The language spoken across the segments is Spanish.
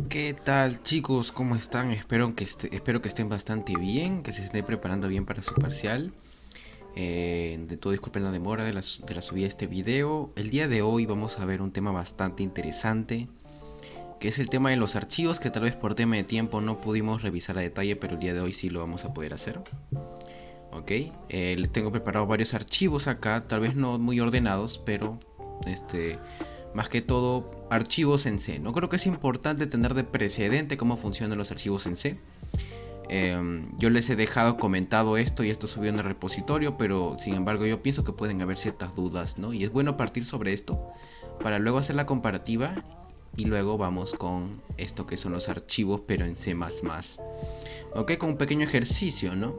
¿Qué tal, chicos? ¿Cómo están? Espero que estén bastante bien, que se estén preparando bien para su parcial. De todo, disculpen la demora de la subida de este video. El día de hoy vamos a ver un tema bastante interesante, que es el tema de los archivos, que tal vez por tema de tiempo no pudimos revisar a detalle, pero el día de hoy sí lo vamos a poder hacer. Ok, les tengo preparados varios archivos acá, tal vez no muy ordenados, pero más que todo archivos en C. No creo que es importante tener de precedente cómo funcionan los archivos en C. Yo les he dejado comentado esto y esto subió en el repositorio, pero sin embargo yo pienso que pueden haber ciertas dudas, ¿no? Y es bueno partir sobre esto para luego hacer la comparativa y luego vamos con esto que son los archivos pero en C++. Ok, con un pequeño ejercicio, ¿no?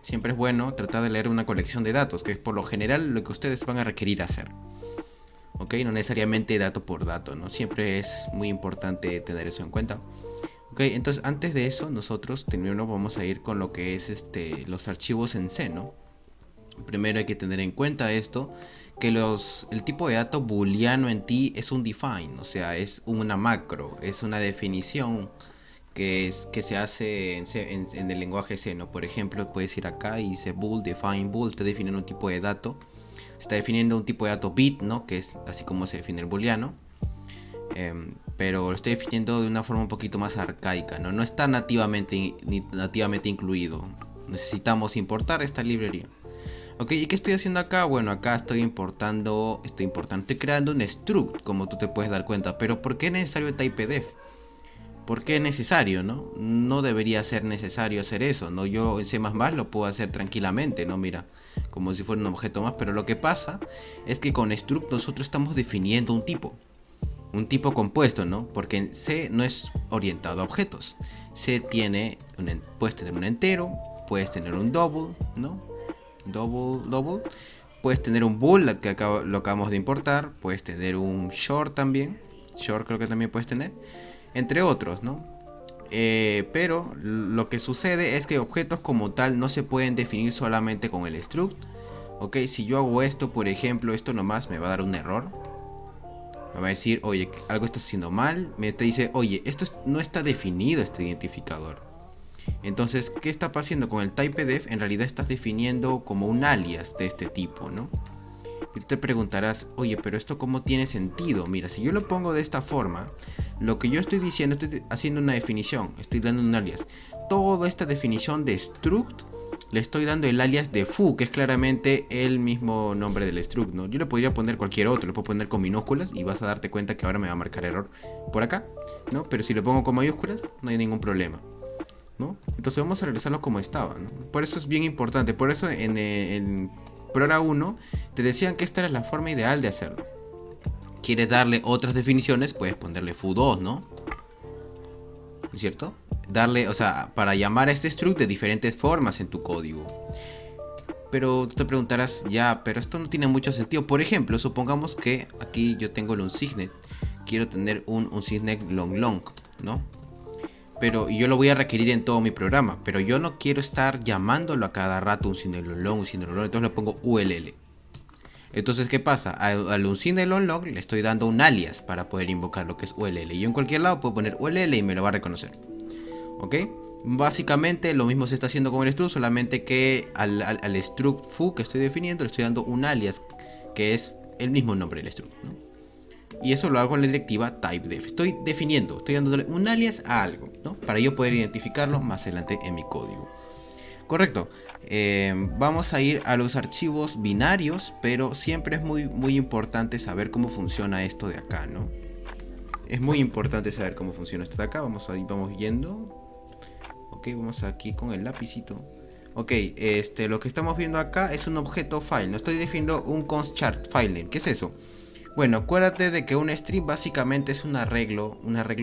Siempre es bueno tratar de leer una colección de datos, que es por lo general lo que ustedes van a requerir hacer. Ok, no necesariamente dato por dato, ¿no? Siempre es muy importante tener eso en cuenta. Ok, entonces antes de eso nosotros primero vamos a ir con lo que es los archivos en C, ¿no? Primero hay que tener en cuenta esto, que el tipo de dato booleano en ti es un define, o sea, es una macro, es una definición que se hace en el lenguaje C, ¿no? Por ejemplo, puedes ir acá y dice bool, define bool, está definiendo un tipo de dato, está definiendo un tipo de dato bit, ¿no? Que es así como se define el booleano. Pero lo estoy definiendo de una forma un poquito más arcaica, ¿no? No está nativamente incluido. Necesitamos importar esta librería. Ok, ¿y qué estoy haciendo acá? Bueno, acá estoy creando un struct, como tú te puedes dar cuenta. Pero ¿por qué es necesario el typedef? ¿Por qué es necesario, no? No debería ser necesario hacer eso, ¿no? Yo en C++ lo puedo hacer tranquilamente, ¿no? Mira, como si fuera un objeto más. Pero lo que pasa es que con struct nosotros estamos definiendo un tipo compuesto, ¿no? Porque en C no es orientado a objetos. Puedes tener un entero, puedes tener un double, ¿no? Double. Puedes tener un bool, lo acabamos de importar. Puedes tener un short también. Short creo que también puedes tener. Entre otros, ¿no? Pero lo que sucede es que objetos como tal no se pueden definir solamente con el struct. Ok, si yo hago esto, por ejemplo, esto nomás me va a dar un error. Me va a decir, oye, algo está haciendo mal. Me te dice, oye, no está definido este identificador. Entonces, ¿qué está pasando con el typedef? En realidad estás definiendo como un alias de este tipo, ¿no? Y tú te preguntarás, oye, pero esto cómo tiene sentido. Mira, si yo lo pongo de esta forma, lo que yo estoy diciendo, estoy haciendo una definición, estoy dando un alias. Toda esta definición de struct le estoy dando el alias de foo, que es claramente el mismo nombre del struct, ¿no? Yo le podría poner cualquier otro, le puedo poner con minúsculas y vas a darte cuenta que ahora me va a marcar error por acá, ¿no? Pero si lo pongo con mayúsculas, no hay ningún problema, ¿no? Entonces vamos a regresarlo como estaba, ¿no? Por eso es bien importante, por eso en Prora 1 te decían que esta era la forma ideal de hacerlo. ¿Quieres darle otras definiciones? Puedes ponerle foo2, ¿no? ¿Es cierto? Darle, o sea, para llamar a este struct de diferentes formas en tu código. Pero tú te preguntarás, ya, pero esto no tiene mucho sentido. Por ejemplo, supongamos que aquí yo tengo el unsignet. Quiero tener un unsignet long, ¿no? Pero yo lo voy a requerir en todo mi programa. Pero yo no quiero estar llamándolo a cada rato unsignet long, entonces le pongo ull. Entonces, ¿qué pasa? Al unsignet long le estoy dando un alias para poder invocar lo que es ull. Y yo en cualquier lado puedo poner ull y me lo va a reconocer. ¿Ok? Básicamente lo mismo se está haciendo con el struct, solamente que al struct foo que estoy definiendo le estoy dando un alias que es el mismo nombre del struct, ¿no? Y eso lo hago en la directiva typedef. Estoy dándole un alias a algo, ¿no? Para yo poder identificarlo más adelante en mi código. Correcto. Vamos a ir a los archivos binarios, pero siempre es muy importante saber cómo funciona esto de acá, ¿no? Es muy importante saber cómo funciona esto de acá. Vamos viendo. Ok, vamos aquí con el lapicito. Ok, lo que estamos viendo acá es un objeto file. No estoy definiendo un constchart file. ¿Qué es eso? Bueno, acuérdate de que un string básicamente es un arreglo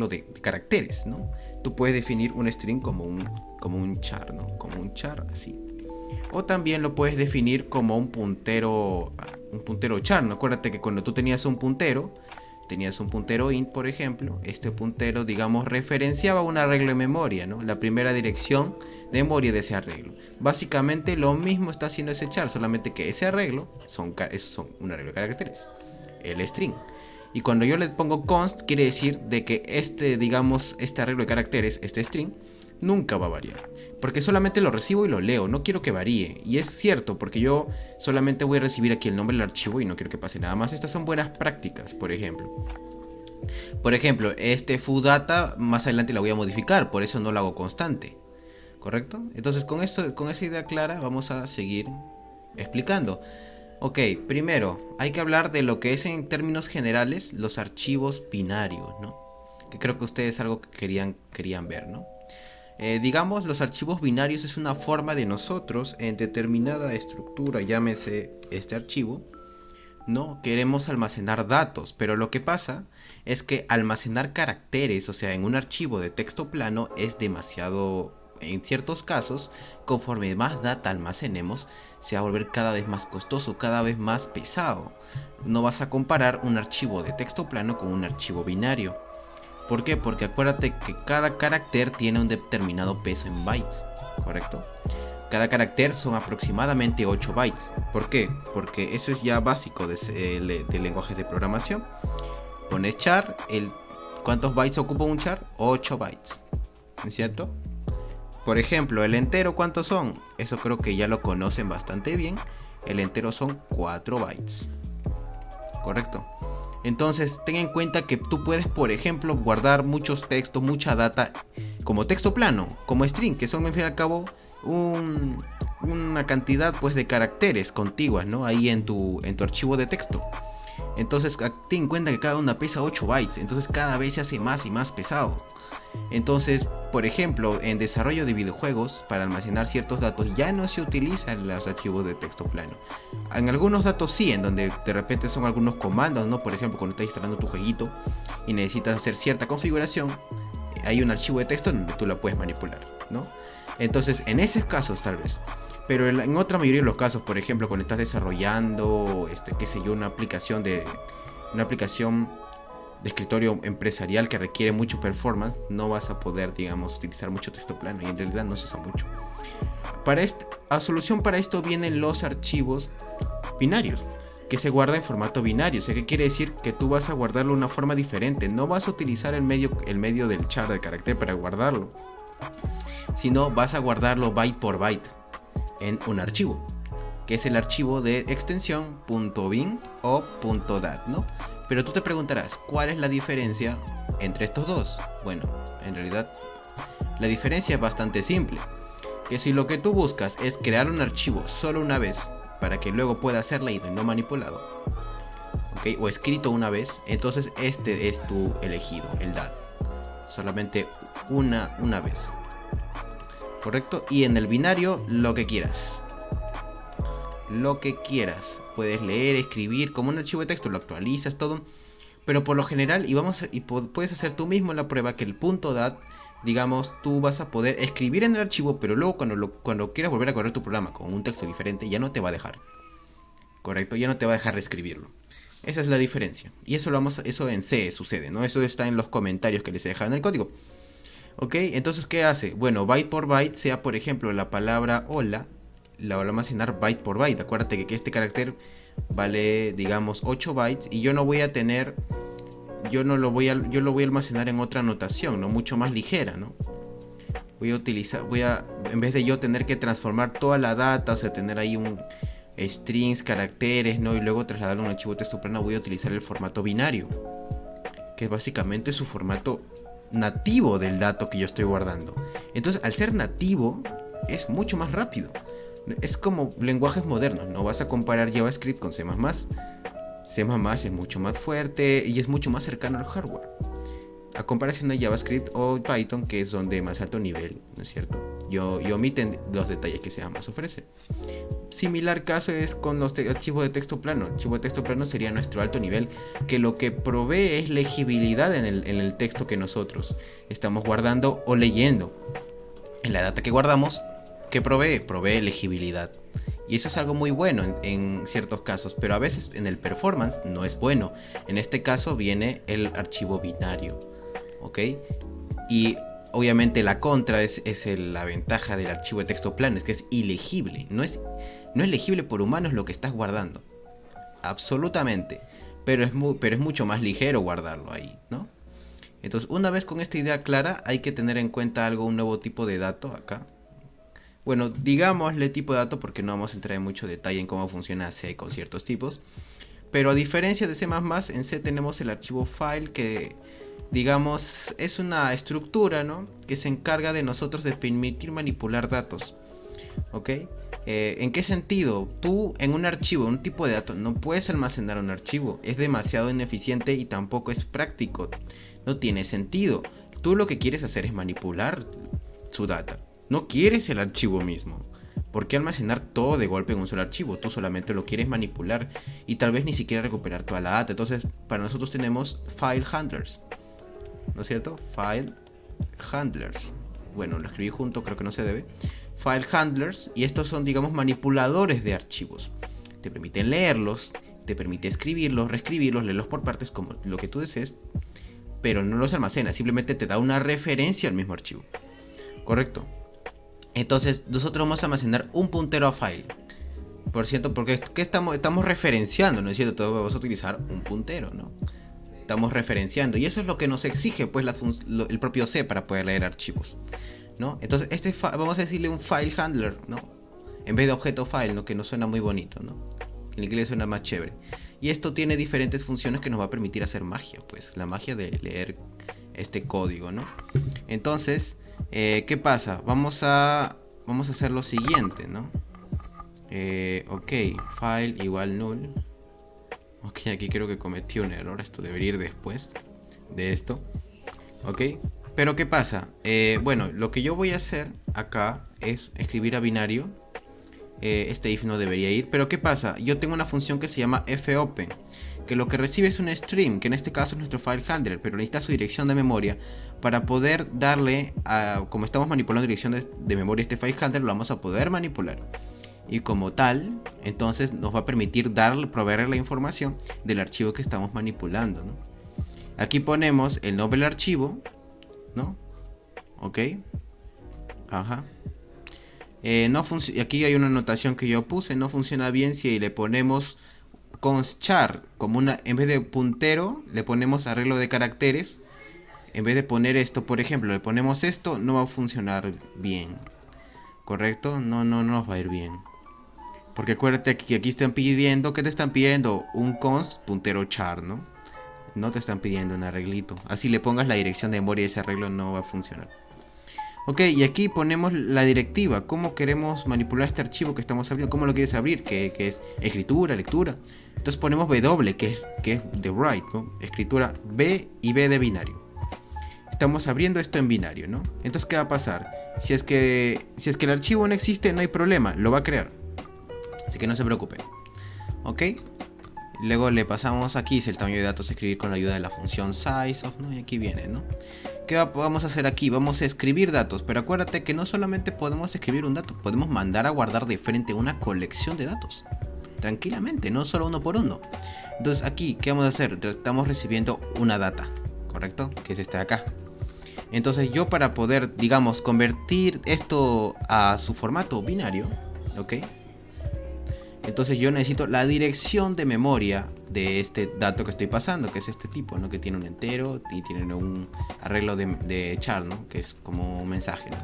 de caracteres, ¿no? Tú puedes definir un string como un char, ¿no? Como un char así. O también lo puedes definir como un puntero char, ¿no? Acuérdate que cuando tú tenías un puntero int, por ejemplo, este puntero, digamos, referenciaba un arreglo de memoria, ¿no? La primera dirección de memoria de ese arreglo. Básicamente lo mismo está haciendo ese char, solamente que ese arreglo son un arreglo de caracteres, el string. Y cuando yo le pongo const, quiere decir de que digamos, este arreglo de caracteres, este string, nunca va a variar. Porque solamente lo recibo y lo leo, no quiero que varíe. Y es cierto, porque yo solamente voy a recibir aquí el nombre del archivo y no quiero que pase nada más. Estas son buenas prácticas, por ejemplo. Por ejemplo, este fooData más adelante la voy a modificar, por eso no lo hago constante. ¿Correcto? Entonces con esa idea clara vamos a seguir explicando. Ok, primero hay que hablar de lo que es en términos generales los archivos binarios, ¿no? Que creo que ustedes es algo que querían ver, ¿no? Digamos, los archivos binarios es una forma de nosotros en determinada estructura, llámese este archivo, ¿no? Queremos almacenar datos, pero lo que pasa es que almacenar caracteres, o sea, en un archivo de texto plano es demasiado, en ciertos casos, conforme más data almacenemos, se va a volver cada vez más costoso, cada vez más pesado. No vas a comparar un archivo de texto plano con un archivo binario. ¿Por qué? Porque acuérdate que cada carácter tiene un determinado peso en bytes, ¿correcto? Cada carácter son aproximadamente 8 bytes. ¿Por qué? Porque eso es ya básico de lenguajes de programación. Pones char, ¿cuántos bytes ocupa un char? 8 bytes, ¿no es cierto? Por ejemplo, el entero, ¿cuántos son? Eso creo que ya lo conocen bastante bien. El entero son 4 bytes, ¿correcto? Entonces, ten en cuenta que tú puedes, por ejemplo, guardar muchos textos, mucha data como texto plano, como string, que son, al fin y al cabo, una cantidad pues de caracteres contiguas, ¿no? Ahí en tu archivo de texto. Entonces, ten en cuenta que cada una pesa 8 bytes, entonces cada vez se hace más y más pesado. Entonces, por ejemplo, en desarrollo de videojuegos, para almacenar ciertos datos ya no se utilizan los archivos de texto plano. En algunos datos sí, en donde de repente son algunos comandos, ¿no? Por ejemplo, cuando estás instalando tu jueguito y necesitas hacer cierta configuración, hay un archivo de texto donde tú la puedes manipular, ¿no? Entonces, en esos casos tal vez. Pero en otra mayoría de los casos, por ejemplo, cuando estás desarrollando, qué sé yo, una aplicación de escritorio empresarial que requiere mucho performance, no vas a poder, digamos, utilizar mucho texto plano y en realidad no se usa mucho. A solución para esto vienen los archivos binarios, que se guarda en formato binario. O sea, ¿qué quiere decir? Que tú vas a guardarlo de una forma diferente. No vas a utilizar el medio del char de carácter para guardarlo, sino vas a guardarlo byte por byte en un archivo, que es el archivo de extensión .bin o .dat, ¿no? Pero tú te preguntarás, ¿cuál es la diferencia entre estos dos? Bueno, en realidad la diferencia es bastante simple. Que si lo que tú buscas es crear un archivo solo una vez para que luego pueda ser leído y no manipulado, ¿ok? O escrito una vez, entonces este es tu elegido, el DAT. Solamente una vez, ¿correcto? Y en el binario lo que quieras. Lo que quieras. Puedes leer, escribir, como un archivo de texto, lo actualizas todo. Pero por lo general, puedes hacer tú mismo la prueba que el .dat, digamos, tú vas a poder escribir en el archivo, pero luego cuando quieras volver a correr tu programa con un texto diferente, ya no te va a dejar. ¿Correcto? Ya no te va a dejar reescribirlo. Esa es la diferencia. Y eso en C sucede, ¿no? Eso está en los comentarios que les he dejado en el código. ¿Ok? Entonces, ¿qué hace? Bueno, byte por byte, sea por ejemplo la palabra hola, la voy a almacenar byte por byte. Acuérdate que este carácter vale, digamos, 8 bytes y yo no voy a tener, yo lo voy a almacenar en otra notación, ¿no? Mucho más ligera, ¿no? En vez de yo tener que transformar toda la data, o sea, tener ahí strings, caracteres, ¿no? Y luego trasladarlo a un archivo de texto plano, voy a utilizar el formato binario, que es básicamente su formato nativo del dato que yo estoy guardando. Entonces, al ser nativo, es mucho más rápido. Es como lenguajes modernos, no vas a comparar JavaScript con C++. C++ es mucho más fuerte y es mucho más cercano al hardware, a comparación de JavaScript o Python, que es donde más alto nivel, ¿no es cierto? Y omiten los detalles que se más ofrece. Similar caso es con los archivos de texto plano. El archivo de texto plano sería nuestro alto nivel, que lo que provee es legibilidad en el texto que nosotros estamos guardando o leyendo. En la data que guardamos, ¿qué provee? Provee legibilidad. Y eso es algo muy bueno en ciertos casos, pero a veces en el performance no es bueno. En este caso viene el archivo binario, ¿ok? Y obviamente la contra es la ventaja del archivo de texto plano, es que es ilegible. No es legible por humanos lo que estás guardando. Absolutamente. pero es mucho más ligero guardarlo ahí, ¿no? Entonces, una vez con esta idea clara, hay que tener en cuenta un nuevo tipo de dato acá. Bueno, digámosle tipo de dato porque no vamos a entrar en mucho detalle en cómo funciona C con ciertos tipos. Pero a diferencia de C++, en C tenemos el archivo file que, digamos, es una estructura, ¿no? Que se encarga de nosotros de permitir manipular datos. ¿Ok? ¿En qué sentido? Tú en un archivo, un tipo de dato, no puedes almacenar un archivo. Es demasiado ineficiente y tampoco es práctico. No tiene sentido. Tú lo que quieres hacer es manipular su data. No quieres el archivo mismo. ¿Por qué almacenar todo de golpe en un solo archivo? Tú solamente lo quieres manipular y tal vez ni siquiera recuperar toda la data. Entonces, para nosotros tenemos file handlers. ¿No es cierto? File handlers. Bueno, lo escribí junto, creo que no se debe. File handlers, y estos son, digamos, manipuladores de archivos. Te permiten leerlos, te permite escribirlos, reescribirlos, leerlos por partes como lo que tú desees, pero no los almacena, simplemente te da una referencia al mismo archivo. ¿Correcto? Entonces, nosotros vamos a almacenar un puntero a file. Por cierto, porque ¿qué estamos referenciando? ¿No es cierto? Todos vamos a utilizar un puntero, ¿no? Estamos referenciando, y eso es lo que nos exige, pues, el propio C para poder leer archivos, ¿no? Entonces, vamos a decirle un file handler, ¿no? En vez de objeto file, ¿no? Que no suena muy bonito, ¿no? En inglés suena más chévere. Y esto tiene diferentes funciones que nos va a permitir hacer magia, pues, la magia de leer este código, ¿no? Entonces, ¿qué pasa? Vamos a hacer lo siguiente, ¿no? Ok, file igual null. Ok, aquí creo que cometí un error, esto debería ir después de esto. Ok, pero ¿qué pasa? Bueno, lo que yo voy a hacer acá es escribir a binario. Este if no debería ir, pero ¿qué pasa? Yo tengo una función que se llama fopen, que lo que recibe es un string, que en este caso es nuestro file handler, pero necesita su dirección de memoria para poder darle como estamos manipulando dirección de memoria este file handler, lo vamos a poder manipular. Y como tal, entonces nos va a permitir proveerle la información del archivo que estamos manipulando, ¿no? Aquí ponemos el nombre del archivo, ¿no? Ok. Ajá. Aquí hay una anotación que yo puse, no funciona bien si le ponemos const-char como en vez de puntero le ponemos arreglo de caracteres. En vez de poner esto, por ejemplo, le ponemos esto, no va a funcionar bien. ¿Correcto? No nos va a ir bien. Porque acuérdate que aquí están pidiendo, ¿qué te están pidiendo? Un const puntero char, ¿no? No te están pidiendo un arreglito. Así le pongas la dirección de memoria, ese arreglo no va a funcionar. Ok, y aquí ponemos la directiva. ¿Cómo queremos manipular este archivo que estamos abriendo? ¿Cómo lo quieres abrir? Que es escritura, lectura. Entonces ponemos W, que es de write, ¿no? Escritura B y B de binario. Estamos abriendo esto en binario, ¿no? Entonces, ¿qué va a pasar? Si es que el archivo no existe, no hay problema, lo va a crear. Así que no se preocupen. Ok. Luego le pasamos aquí, es el tamaño de datos a escribir con la ayuda de la función sizeOf, ¿no? Y aquí viene, ¿no? ¿Qué vamos a hacer aquí? Vamos a escribir datos, pero acuérdate que no solamente podemos escribir un dato, podemos mandar a guardar de frente una colección de datos. Tranquilamente, no solo uno por uno. Entonces aquí, ¿qué vamos a hacer? Estamos recibiendo una data, ¿correcto? Que es esta de acá. Entonces yo para poder, digamos, convertir esto a su formato binario, ¿ok? Entonces yo necesito la dirección de memoria de este dato que estoy pasando, que es este tipo, ¿no? Que tiene un entero y tiene un arreglo de char, ¿no? Que es como un mensaje, ¿no?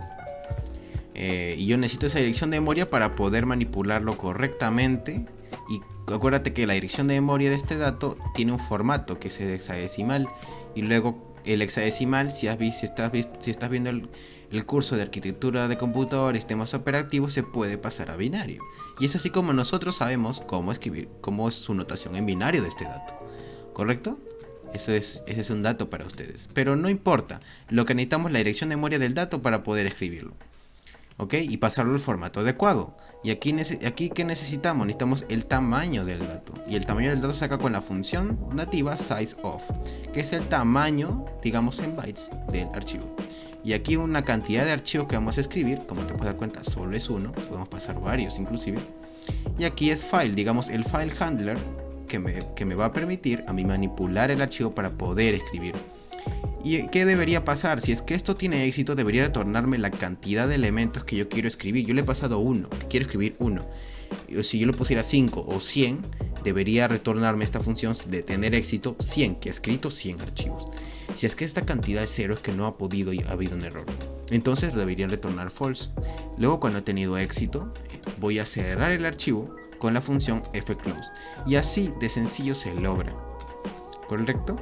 Y yo necesito esa dirección de memoria para poder manipularlo correctamente. Y acuérdate que la dirección de memoria de este dato tiene un formato que es el hexadecimal. Y luego el hexadecimal, si estás viendo el curso de arquitectura de computador y sistemas operativos, se puede pasar a binario. Y es así como nosotros sabemos cómo escribir, cómo es su notación en binario de este dato. ¿Correcto? Ese es un dato para ustedes. Pero no importa. Lo que necesitamos es la dirección de memoria del dato para poder escribirlo. ¿Ok? Y pasarlo al formato adecuado. Y aquí ¿qué necesitamos? Necesitamos el tamaño del dato. Y el tamaño del dato se saca con la función nativa sizeOf, que es el tamaño, digamos en bytes, del archivo. Y aquí una cantidad de archivos que vamos a escribir, como te puedes dar cuenta, solo es uno, podemos pasar varios inclusive. Y aquí es file, digamos el file handler, que me va a permitir a mí manipular el archivo para poder escribir. ¿Y qué debería pasar? Si es que esto tiene éxito, debería retornarme la cantidad de elementos que yo quiero escribir. Yo le he pasado uno, que quiero escribir uno. Si yo le pusiera 5 o 100, debería retornarme esta función de tener éxito 100, que ha escrito 100 archivos. Si es que esta cantidad es 0, es que no ha podido y ha habido un error. Entonces debería retornar false. Luego, cuando he tenido éxito, voy a cerrar el archivo con la función fclose. Y así de sencillo se logra. ¿Correcto?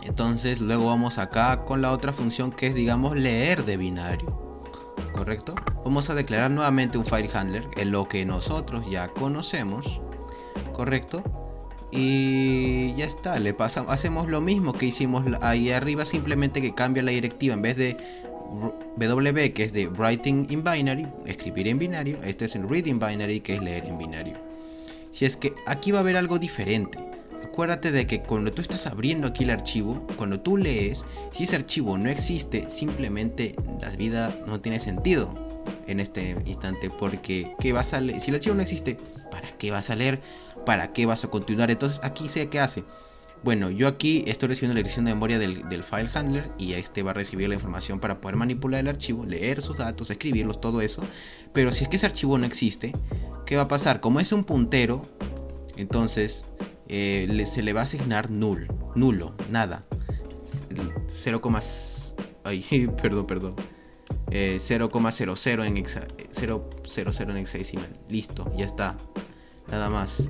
Entonces luego vamos acá con la otra función que es, digamos, leer de binario. ¿Correcto? Vamos a declarar nuevamente un file handler en lo que nosotros ya conocemos. ¿Correcto? Y ya está, hacemos lo mismo que hicimos ahí arriba, simplemente que cambia la directiva. En vez de WB, que es de writing in binary, escribir en binario, este es el read in binary, que es leer en binario. Si es que aquí va a haber algo diferente. Acuérdate de que cuando tú estás abriendo aquí el archivo, cuando tú lees, si ese archivo no existe, simplemente la vida no tiene sentido en este instante, porque ¿qué vas a leer? Si el archivo no existe, ¿para qué vas a leer? ¿Para qué vas a continuar? Entonces aquí sé qué hace. Bueno, yo aquí estoy recibiendo la dirección de memoria del file handler, y este va a recibir la información para poder manipular el archivo, leer sus datos, escribirlos, todo eso. Pero si es que ese archivo no existe, ¿qué va a pasar? Como es un puntero, entonces se le va a asignar nulo, nada. 0, ay, perdón. 0,00 en 000 en hexadecimal. Listo, ya está. Nada más.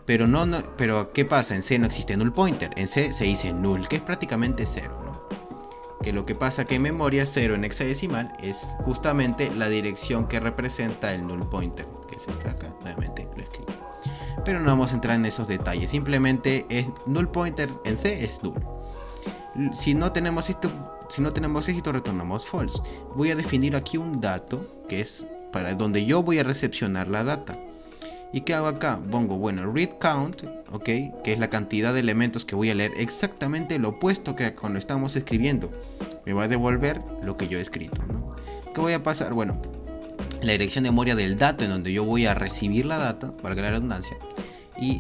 Pero pero ¿qué pasa? En C no existe null pointer. En C se dice null, que es prácticamente 0, ¿no? Que lo que pasa que en memoria 0 en hexadecimal es justamente la dirección que representa el null pointer, que es esta acá. Nuevamente lo escribo. Pero no vamos a entrar en esos detalles. Simplemente es null pointer en C es null. Si no tenemos éxito, retornamos false. Voy a definir aquí un dato que es para donde yo voy a recepcionar la data. ¿Y qué hago acá? Pongo, bueno, read count, ok, que es la cantidad de elementos que voy a leer, exactamente lo opuesto que cuando estamos escribiendo. Me va a devolver lo que yo he escrito, ¿no? ¿Qué voy a pasar? Bueno, la dirección de memoria del dato en donde yo voy a recibir la data, valga la redundancia, y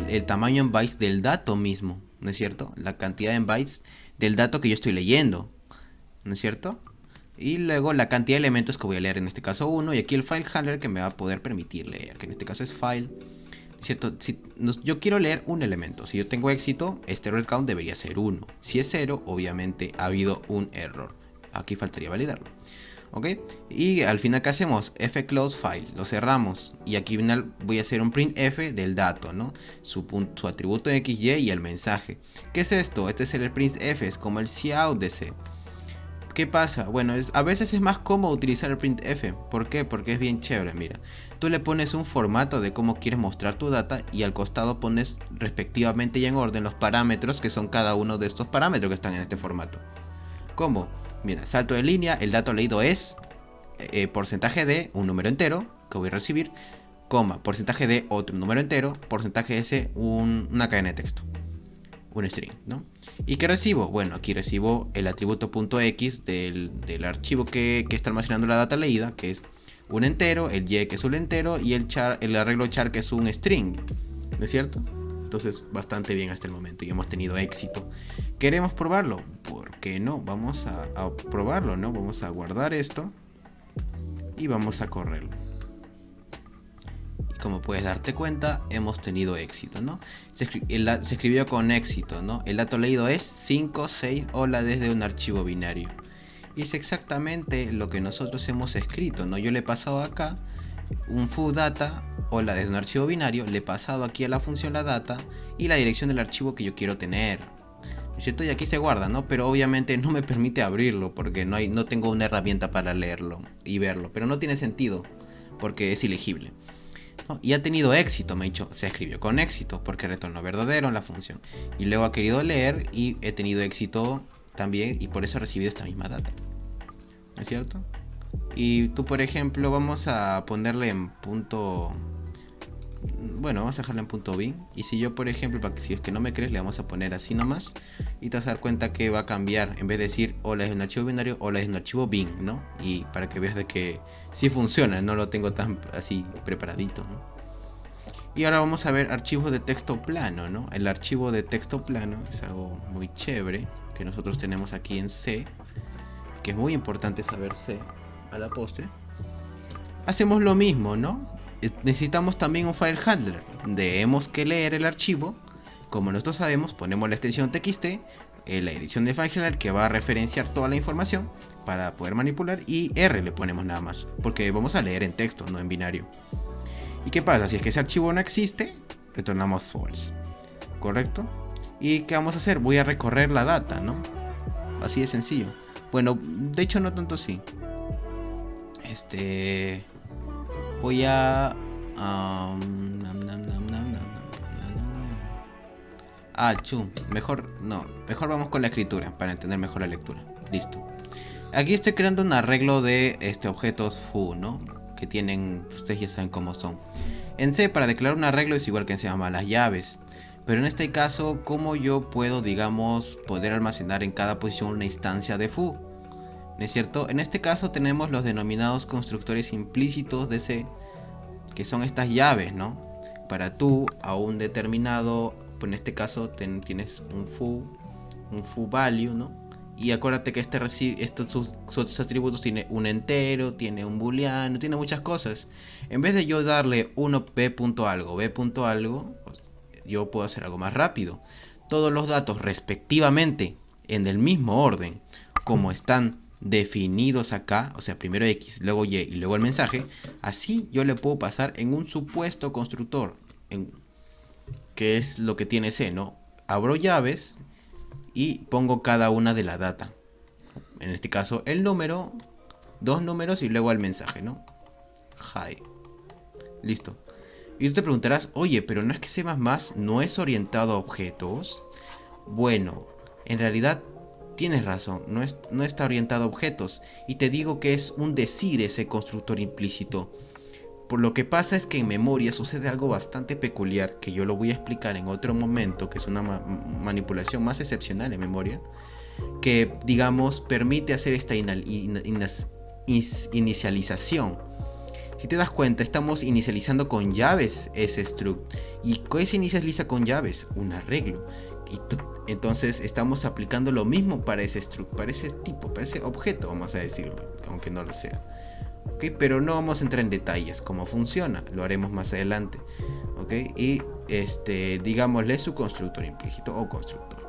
el tamaño en bytes del dato mismo, ¿no es cierto? La cantidad en bytes del dato que yo estoy leyendo, ¿no es cierto? Y luego la cantidad de elementos que voy a leer, en este caso 1, y aquí el file handler que me va a poder permitir leer, que en este caso es file, ¿no es cierto? Yo quiero leer un elemento, si yo tengo éxito, este read count debería ser 1. Si es 0, obviamente ha habido un error. Aquí faltaría validarlo. ¿Ok? Y al final, ¿qué hacemos? Fclose file, lo cerramos. Y aquí al final voy a hacer un printf del dato, ¿no? Su atributo XY y el mensaje. ¿Qué es esto? Este es el printf, es como el cout de C. ¿Qué pasa? Bueno, a veces es más cómodo utilizar el printf. ¿Por qué? Porque es bien chévere, mira. Tú le pones un formato de cómo quieres mostrar tu data y al costado pones respectivamente y en orden los parámetros que son cada uno de estos parámetros que están en este formato. ¿Cómo? Mira, salto de línea, el dato leído es porcentaje de un número entero que voy a recibir, coma, porcentaje de otro número entero, porcentaje de ese una cadena de texto, un string, ¿no? ¿Y qué recibo? Bueno, aquí recibo el atributo .x del archivo que está almacenando la data leída, que es un entero, el y que es un entero y el arreglo char que es un string, ¿no es cierto? Entonces bastante bien hasta el momento y hemos tenido éxito. ¿Queremos probarlo? ¿Por qué no? Vamos a probarlo, ¿no? Vamos a guardar esto y vamos a correrlo. Y como puedes darte cuenta, hemos tenido éxito, ¿no? Se escribió con éxito, ¿no? El dato leído es 5, 6, hola desde un archivo binario. Y es exactamente lo que nosotros hemos escrito, ¿no? Yo le he pasado acá un foo data, hola desde un archivo binario, le he pasado aquí a la función la data y la dirección del archivo que yo quiero tener, ¿no es cierto? Y aquí se guarda, ¿no? Pero obviamente no me permite abrirlo porque no tengo una herramienta para leerlo y verlo, pero no tiene sentido porque es ilegible, ¿no? Y ha tenido éxito, me ha dicho, se escribió con éxito porque retornó verdadero en la función y luego ha querido leer y he tenido éxito también y por eso he recibido esta misma data, ¿no es cierto? Y tú, por ejemplo, vamos a ponerle en punto, bueno, vamos a dejarle en punto bin. Y si yo, por ejemplo, si es que no me crees, le vamos a poner así nomás y te vas a dar cuenta que va a cambiar. En vez de decir hola es un archivo binario, hola es un archivo bin, ¿no? Y para que veas de que sí funciona, no lo tengo tan así preparadito, ¿no? Y ahora vamos a ver archivos de texto plano, ¿no? El archivo de texto plano es algo muy chévere que nosotros tenemos aquí en C, que es muy importante saber C a la postre. Hacemos lo mismo, ¿no? Necesitamos también un file handler. tenemos que leer el archivo. Como nosotros sabemos, ponemos la extensión txt, la edición de FileHandler que va a referenciar toda la información para poder manipular, y R le ponemos nada más, porque vamos a leer en texto, no en binario. ¿Y qué pasa? Si es que ese archivo no existe, retornamos false. ¿Correcto? ¿Y qué vamos a hacer? Voy a recorrer la data, ¿no? Así de sencillo. Bueno, de hecho no tanto así. Voy a... mejor vamos con la escritura para entender mejor la lectura. Listo. Aquí estoy creando un arreglo de objetos foo, ¿no? Que tienen, ustedes ya saben cómo son. En C, para declarar un arreglo es igual que en C, llama las llaves. Pero en este caso, ¿cómo yo puedo, digamos, poder almacenar en cada posición una instancia de foo? ¿No es cierto? En este caso tenemos los denominados constructores implícitos de C, que son estas llaves, ¿no? Para tú, a un determinado, pues en este caso tienes un foo value, ¿no? Y acuérdate que sus atributos tiene un entero, tiene un booleano, tiene muchas cosas. En vez de yo darle uno b.algo, pues yo puedo hacer algo más rápido. Todos los datos respectivamente en el mismo orden como están definidos acá, o sea, primero X, luego Y y luego el mensaje, así yo le puedo pasar en un supuesto constructor, que es lo que tiene C, ¿no? Abro llaves y pongo cada una de la data. En este caso el número, dos números y luego el mensaje, ¿no? Hi. Listo. Y tú te preguntarás, oye, pero no es que C++ no es orientado a objetos. Bueno, en realidad tienes razón, no está orientado a objetos. Y te digo que es un decir ese constructor implícito. Por lo que pasa es que en memoria sucede algo bastante peculiar, que yo lo voy a explicar en otro momento, que es una manipulación más excepcional en memoria, que, digamos, permite hacer esta inicialización. Si te das cuenta, estamos inicializando con llaves ese struct. ¿Y qué se inicializa con llaves? Un arreglo. Entonces estamos aplicando lo mismo para ese struct, para ese tipo, para ese objeto, vamos a decirlo, aunque no lo sea. ¿Okay? Pero no vamos a entrar en detalles cómo funciona, lo haremos más adelante. ¿Okay? Y digámosle su constructor implícito o constructor.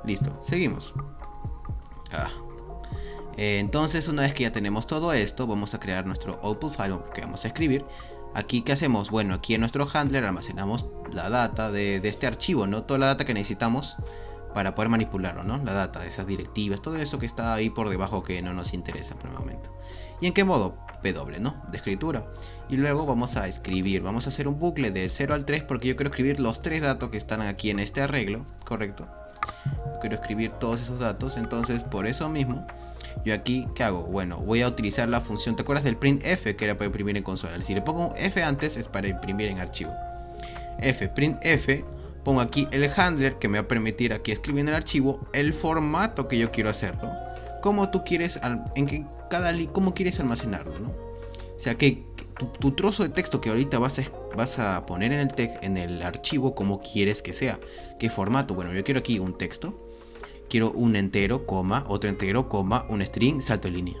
Listo, seguimos. Entonces, una vez que ya tenemos todo esto, vamos a crear nuestro output file que vamos a escribir. Aquí, ¿qué hacemos? Bueno, aquí en nuestro handler almacenamos la data de este archivo, ¿no? Toda la data que necesitamos para poder manipularlo, ¿no? La data de esas directivas, todo eso que está ahí por debajo que no nos interesa por el momento. ¿Y en qué modo? W, ¿no? De escritura. Y luego vamos a escribir, vamos a hacer un bucle de 0 al 3 porque yo quiero escribir los 3 datos que están aquí en este arreglo, ¿correcto? Yo quiero escribir todos esos datos, entonces por eso mismo, yo aquí, ¿qué hago? Bueno, voy a utilizar la función, ¿te acuerdas del printf que era para imprimir en consola? Si le pongo un F antes es para imprimir en archivo. Printf, pongo aquí el handler que me va a permitir aquí escribir en el archivo el formato que yo quiero hacerlo, como tú quieres, cómo quieres almacenarlo, ¿no? O sea que tu trozo de texto que ahorita vas a poner en el archivo, como quieres que sea, qué formato. Bueno, yo quiero aquí un texto, quiero un entero, coma, otro entero, coma, un string, salto de línea,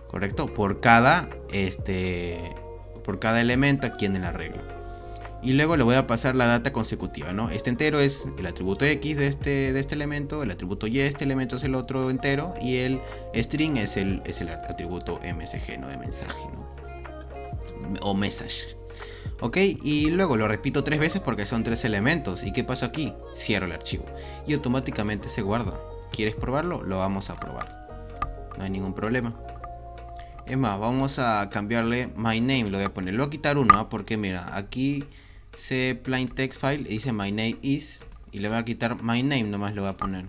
correcto, por cada elemento aquí en el arreglo. Y luego le voy a pasar la data consecutiva, ¿no? Este entero es el atributo X de este elemento, el atributo Y de este elemento es el otro entero, y el string es el atributo MSG, ¿no? De mensaje, ¿no? O message. Ok, y luego lo repito 3 veces porque son 3 elementos. ¿Y qué pasa aquí? Cierro el archivo y automáticamente se guarda. ¿Quieres probarlo? Lo vamos a probar. No hay ningún problema. Es más, vamos a cambiarle my name. Lo voy a poner, lo voy a quitar uno, ¿eh? Porque mira, aquí se plain text file dice my name is, y le voy a quitar my name, nomás lo voy a poner,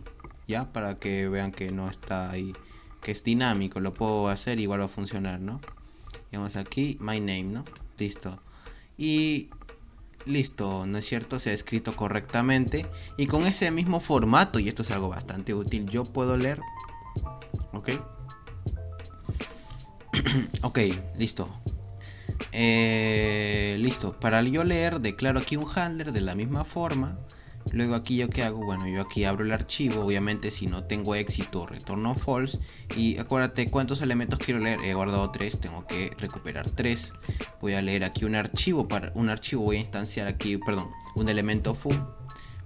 ya, para que vean que no está ahí, que es dinámico, lo puedo hacer, igual va a funcionar, ¿no? Y vamos aquí, my name, ¿no? Listo. Y listo, ¿no es cierto? Se ha escrito correctamente y con ese mismo formato, y esto es algo bastante útil, yo puedo leer. Ok. Ok, listo. Listo, para yo leer declaro aquí un handler de la misma forma, Luego aquí yo qué hago, bueno, yo aquí abro el archivo, obviamente si no tengo éxito retorno false. Y acuérdate cuántos elementos quiero leer, he guardado 3, tengo que recuperar 3. Voy a leer aquí un archivo, voy a instanciar aquí, perdón, un elemento foo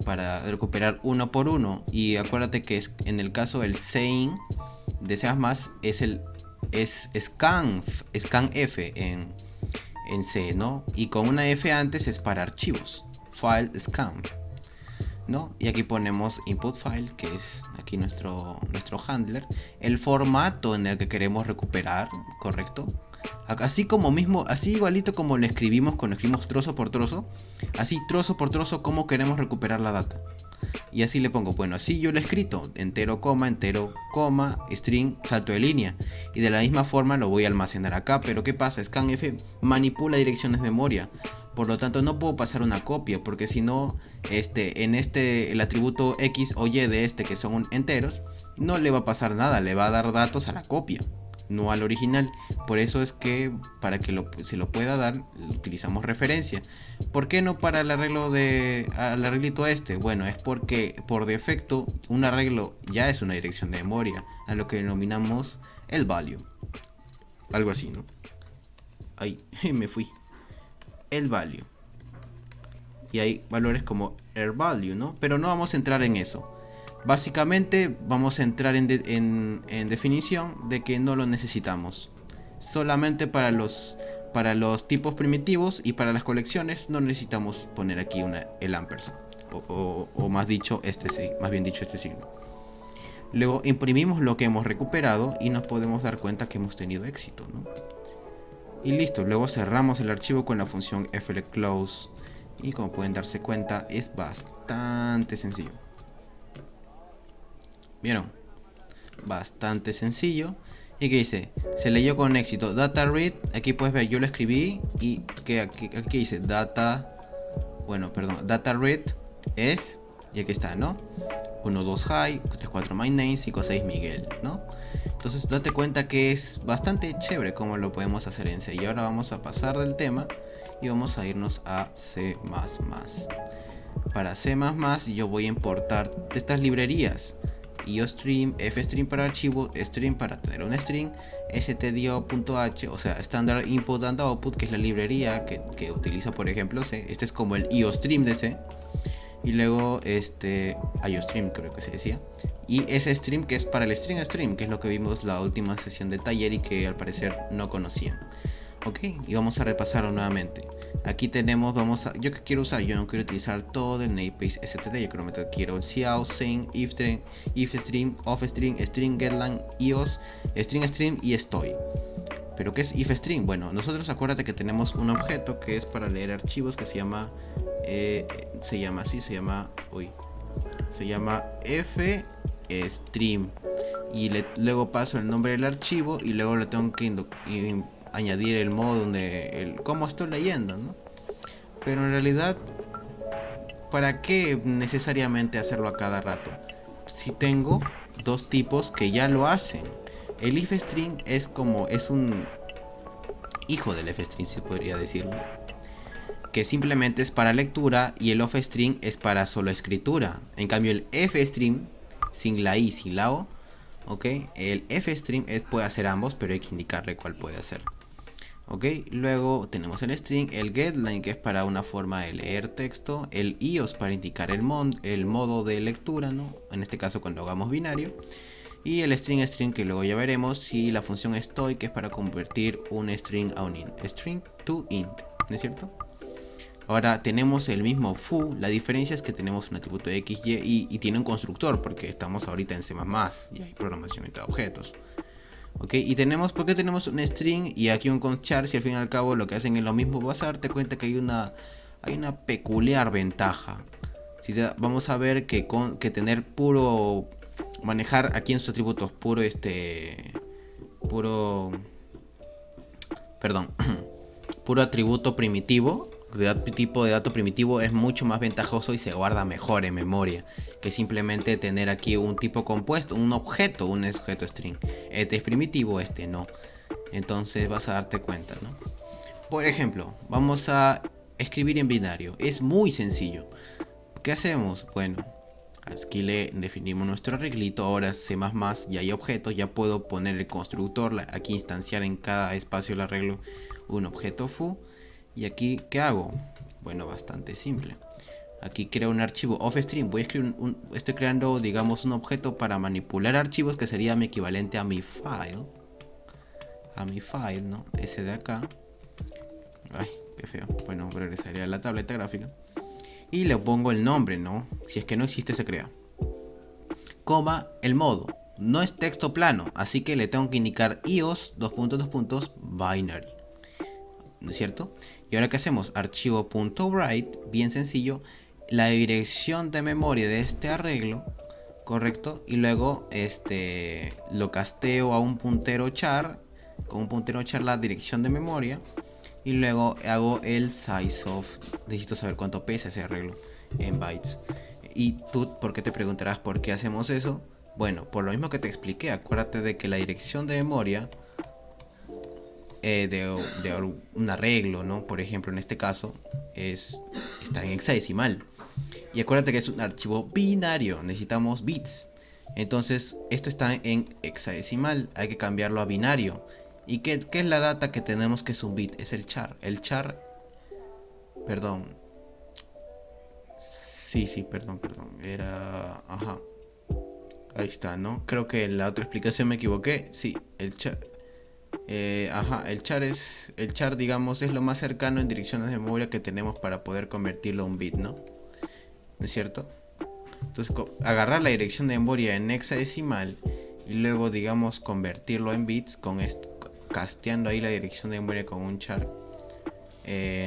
para recuperar uno por uno. Y acuérdate que en el caso del sein de C++ es scanf en C, ¿no? Y con una F antes es para archivos, file scanf, ¿no? Y aquí ponemos input file, que es aquí nuestro handler, el formato en el que queremos recuperar, ¿correcto? Así igualito como lo escribimos cuando escribimos trozo por trozo, así trozo por trozo como queremos recuperar la data. Y así le pongo, bueno, así yo lo he escrito, entero, coma, string, salto de línea. Y de la misma forma lo voy a almacenar acá, pero ¿qué pasa? Scanf manipula direcciones de memoria. Por lo tanto no puedo pasar una copia, porque si no, el atributo X o Y de que son enteros, no le va a pasar nada, le va a dar datos a la copia, no al original. Por eso es que para que se lo pueda dar, utilizamos referencia. ¿Por qué no para el arreglito Bueno, es porque por defecto un arreglo ya es una dirección de memoria, a lo que denominamos el value. Algo así, ¿no? Ahí, me fui. El value. Y hay valores como el value, ¿no? Pero no vamos a entrar en eso. Básicamente vamos a entrar en definición de que no lo necesitamos. Solamente para los tipos primitivos y para las colecciones no necesitamos poner aquí el ampersand. O más bien dicho este signo. Luego imprimimos lo que hemos recuperado y nos podemos dar cuenta que hemos tenido éxito, ¿no? Y listo, luego cerramos el archivo con la función flclose. Y como pueden darse cuenta, es bastante sencillo. ¿Vieron? Bastante sencillo. ¿Y qué dice? Se leyó con éxito. Data read. Aquí puedes ver, yo lo escribí. Y que aquí dice data. Bueno, perdón. Data read es. Y aquí está, ¿no? 1, 2 high, 3, 4 my name, 5, 6 Miguel, ¿no? Entonces date cuenta que es bastante chévere como lo podemos hacer en C. Y ahora vamos a pasar del tema y vamos a irnos a C++. Para C++ yo voy a importar estas librerías: iostream, fstream para archivo, stream para tener un string, stdio.h, o sea, standard input and output, que es la librería que utiliza, por ejemplo, C. Este es como el iostream de C. Y luego iostream, creo que se decía, y ese stream que es para el stream, que es lo que vimos la última sesión de taller y que al parecer no conocían. Ok, y vamos a repasarlo nuevamente. Aquí tenemos, yo que quiero usar, yo no quiero utilizar todo el namespace std, yo quiero cout, sein, ifstream, offstream, string, getline, ios, string y estoy. ¿Pero qué es ifstream? Bueno, nosotros acuérdate que tenemos un objeto que es para leer archivos que se llama fstream. Y luego paso el nombre del archivo y luego le tengo que añadir el modo cómo estoy leyendo, ¿no? Pero en realidad, ¿para qué necesariamente hacerlo a cada rato? Si tengo dos tipos que ya lo hacen. El ifstream es un hijo del fstream, se podría decirlo, que simplemente es para lectura, y el offstream es para solo escritura. En cambio el fstream, sin la i, sin la o, ok, el fstream puede hacer ambos, pero hay que indicarle cuál puede hacer. Ok, luego tenemos el string, el getLine, que es para una forma de leer texto, el ios para indicar el modo de lectura, ¿no? En este caso cuando hagamos binario, y el string, que luego ya veremos, y la función estoy, que es para convertir un string a un int, string to int, ¿no es cierto? Ahora tenemos el mismo foo, la diferencia es que tenemos un atributo x, y tiene un constructor, porque estamos ahorita en C++ y hay programación de objetos. Ok, y ¿por qué tenemos un string y aquí un conchar si al fin y al cabo lo que hacen es lo mismo? Vas a darte cuenta que hay una peculiar ventaja. Vamos a ver que tener manejar aquí en sus atributos puro atributo primitivo, tipo de dato primitivo, es mucho más ventajoso y se guarda mejor en memoria que simplemente tener aquí un tipo compuesto, un objeto string. Este es primitivo, este no. Entonces vas a darte cuenta, ¿no? Por ejemplo, vamos a escribir en binario. Es muy sencillo. ¿Qué hacemos? Bueno, aquí le definimos nuestro arreglito. Ahora C++ ya hay objetos, ya puedo poner el constructor, aquí instanciar en cada espacio del arreglo un objeto foo. Y aquí, ¿qué hago? Bueno, bastante simple. Aquí creo un archivo offstream. Voy a escribir estoy creando, digamos, un objeto para manipular archivos, que sería mi equivalente a mi file. A mi file, ¿no? Ese de acá. Ay, qué feo. Bueno, regresaría a la tableta gráfica. Y le pongo el nombre, ¿no? Si es que no existe, se crea. Coma, el modo. No es texto plano, así que le tengo que indicar ios, binary. ¿No es cierto? Y ahora, ¿qué hacemos? Archivo.write, bien sencillo, la dirección de memoria de este arreglo, correcto, y luego lo casteo a un puntero char, con un puntero char la dirección de memoria, y luego hago el size of. Necesito saber cuánto pesa ese arreglo en bytes. Y tú, ¿por qué te preguntarás por qué hacemos eso? Bueno, por lo mismo que te expliqué. Acuérdate de que la dirección de memoria de un arreglo, ¿no? Por ejemplo, en este caso está en hexadecimal. Y acuérdate que es un archivo binario, necesitamos bits. Entonces, esto está en hexadecimal, hay que cambiarlo a binario. ¿Y qué es la data que tenemos que es un bit? Es el char. El char, perdón. Sí, perdón. Era, ajá. Ahí está, ¿no? Creo que en la otra explicación me equivoqué. Sí, el char. El char, digamos, es lo más cercano en direcciones de memoria que tenemos para poder convertirlo a un bit, ¿no? ¿No es cierto? Entonces, agarrar la dirección de memoria en hexadecimal y luego, digamos, convertirlo en bits con esto, casteando ahí la dirección de memoria con un char,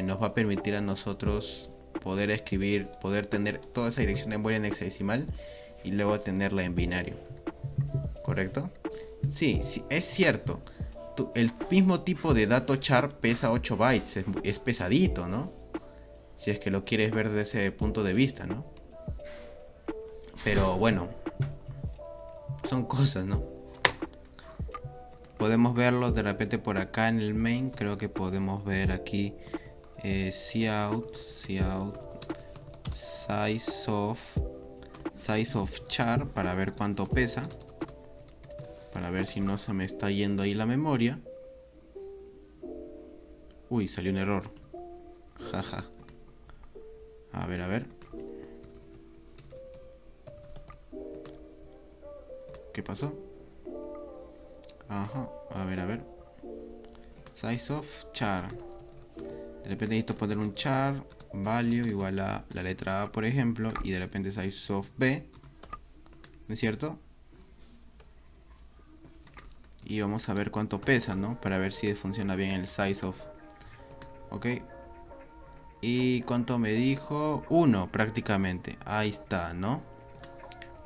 nos va a permitir a nosotros poder escribir, poder tener toda esa dirección de memoria en hexadecimal y luego tenerla en binario. ¿Correcto? Sí, es cierto. El mismo tipo de dato char pesa 8 bytes, es pesadito, ¿no? Si es que lo quieres ver desde ese punto de vista, ¿no? Pero bueno, son cosas, ¿no? Podemos verlo de repente por acá en el main. Creo que podemos ver aquí cout size of char para ver cuánto pesa, para ver si no se me está yendo ahí la memoria. Uy, salió un error. Jaja. A ver. ¿Qué pasó? Ajá, a ver. Size of char. De repente necesito poner un char value igual a la letra A, por ejemplo, y de repente size of B, ¿no es cierto? Y vamos a ver cuánto pesa, ¿no? Para ver si funciona bien el size of. Ok. ¿Y cuánto me dijo? 1 prácticamente. Ahí está, ¿no?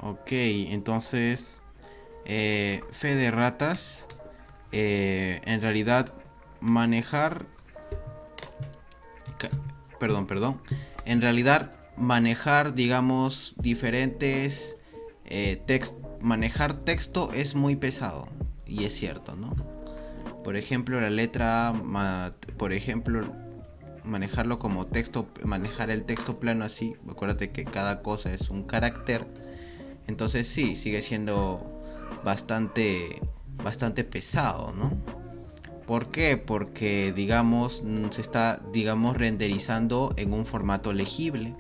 Ok, entonces fe de ratas. En realidad manejar perdón. En realidad manejar, digamos, diferentes manejar texto es muy pesado. Y es cierto, ¿no? Por ejemplo, la letra A, por ejemplo, manejarlo como texto, manejar el texto plano así, acuérdate que cada cosa es un carácter. Entonces sí, sigue siendo bastante pesado, ¿no? ¿Por qué? Porque, digamos, se está, digamos, renderizando en un formato legible,